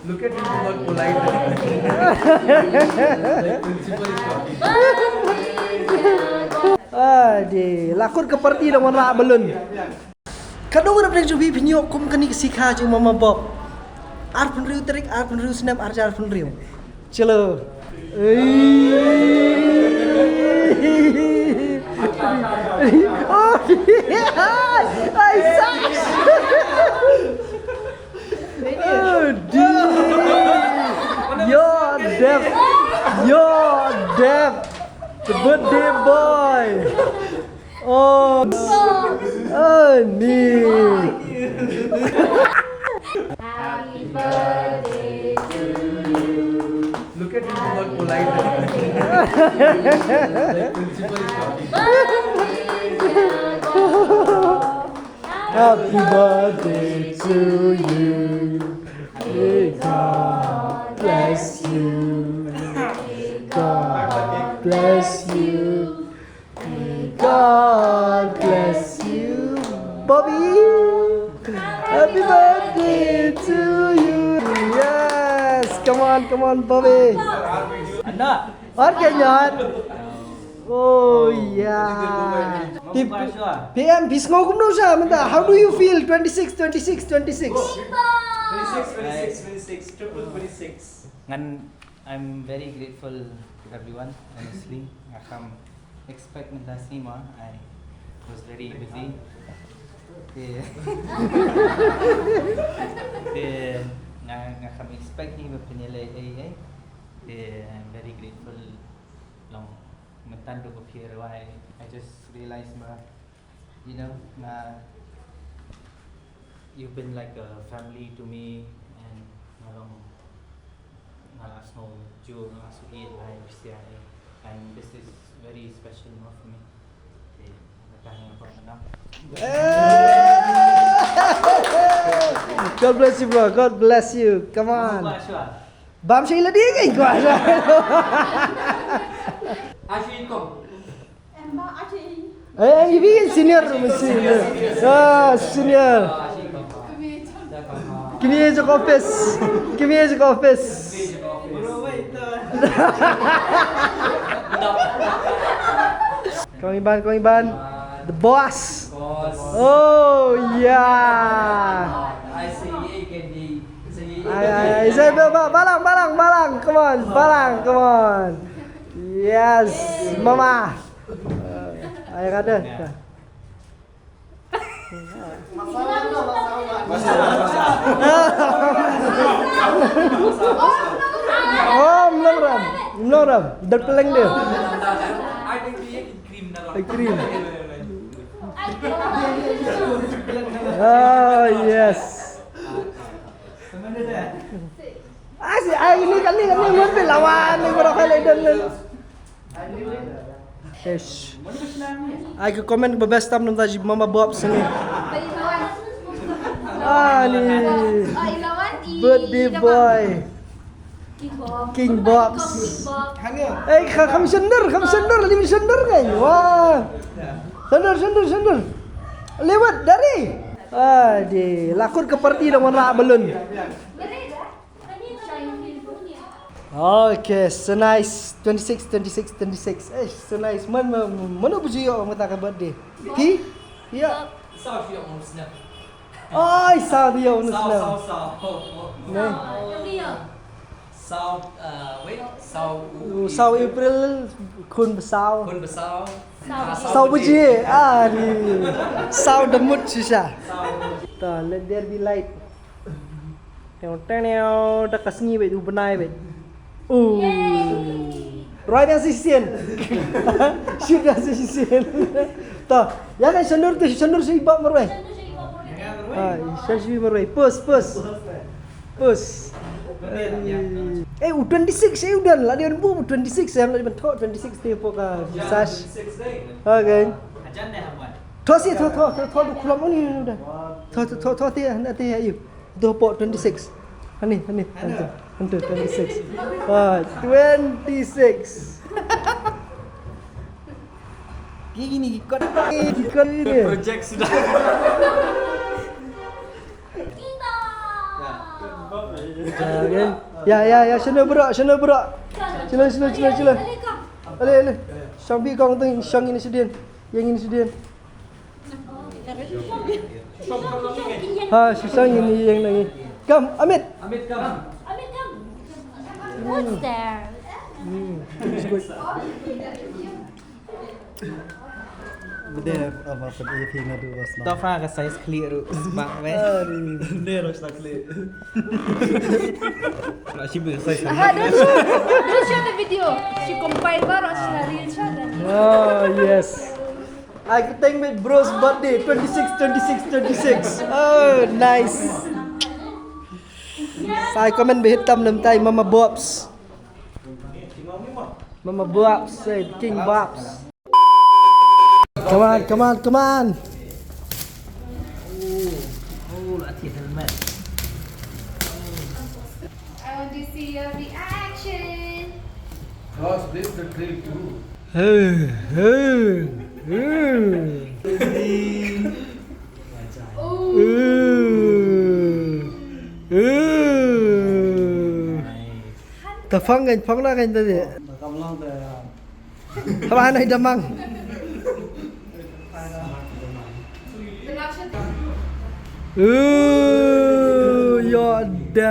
Look at him, how polite. Principal is talking. Aduh, lakon ke parti dah mana belum. Kadang orang pernah cubi penyok kum kani sikha je mama bob. Ar pun riu tarik, ar pun riu snap, ar pun riu. Chalo. Oh, I sucks. Oh, you're deaf. You're deaf. The birthday boy. Oh, nee. Happy birthday to you. Look at him, how polite. Principal is talking. Happy birthday to you. May God bless you. May God bless you. May God bless you, Bobby. Happy birthday to you. Yes, come on, Bobby. और क्या यार? Oh yeah. PM Bismo kumno siya. Manta, how do you feel? 26. 26, triple 26. And I'm very grateful to everyone, honestly. Kham expect minta sima. I was very busy. Kham expect ni berpenyelai I'm very grateful long mentan do here why I just realized you know you've been like a family to me and no Joe and this is very special for me. God bless you, bro. God bless you. Come on. Bam Sheila dia kan kau ada. Ashi kom. Ini senior mesti. Senior. Kimi je office. Kau Iban. The boss. Oh yeah. I see candy. Ay, balang. Come on. Yes, mama. Ay, ada. Oh, belum ram. Terpeleng dia. I think we cream dalam. Cream. Oh, yes. Ini kan mesti lawan ni berapa ledan ni. Yes. I ke komen bebas tam nang tadi mama Bob sini. Ni. Birthday boy. King Box. Kham sender limi sender kan. Wah. Sender. Lewat dari. Lakon ke parti dah mana belum. Okay, so nice. 26. So nice. Mana puji orang kata birthday? Ki? Ya. Sao dia orang snap. Ai, sao dia orang snap. Sao April kun besau. Sao puji. Ni. Sao demut sisa. Let there be light. Tengok dah kasih ni benai bet. Right yang sisian. Shoot yang sisian. Toh, ya kan sendur si ibak merwai. Sendur merwai. Pus. 26 udah lah dia bu 26 saya nak bentuk 26 dia poka sash. Okay. Ajan dah buat. Thos kulam ni udah. Thos dia nanti ayo. Tu pok 26. Hani. Hantu 26. 26. Gini ikut ni. Project sudah. Kita. Okay. Ya, sana bro. Cila. Ale. Sang bi kong teng sang ini sedien. Yang ini sedien. Ha, si sang ini yang lagi. Come, Amit. Amit, come. What's there? Benda apa dia phim tu bos. Tao pha cái size clear rồi bạn vé. Dia harus tak clear. Nak sih size Don't show the video. She compile baru siya real siya. Oh, yes. I think with bro's birthday 26. Oh, nice. Sai comment bị hitam nằm tay Mama Bobs. Mama Bobs say King Bobs. Come on. Oh, là thiệt helmet. I want to see your reaction. Cross this the trail too. Ta phong ra cái tadi. Apa này damang? The reaction. Your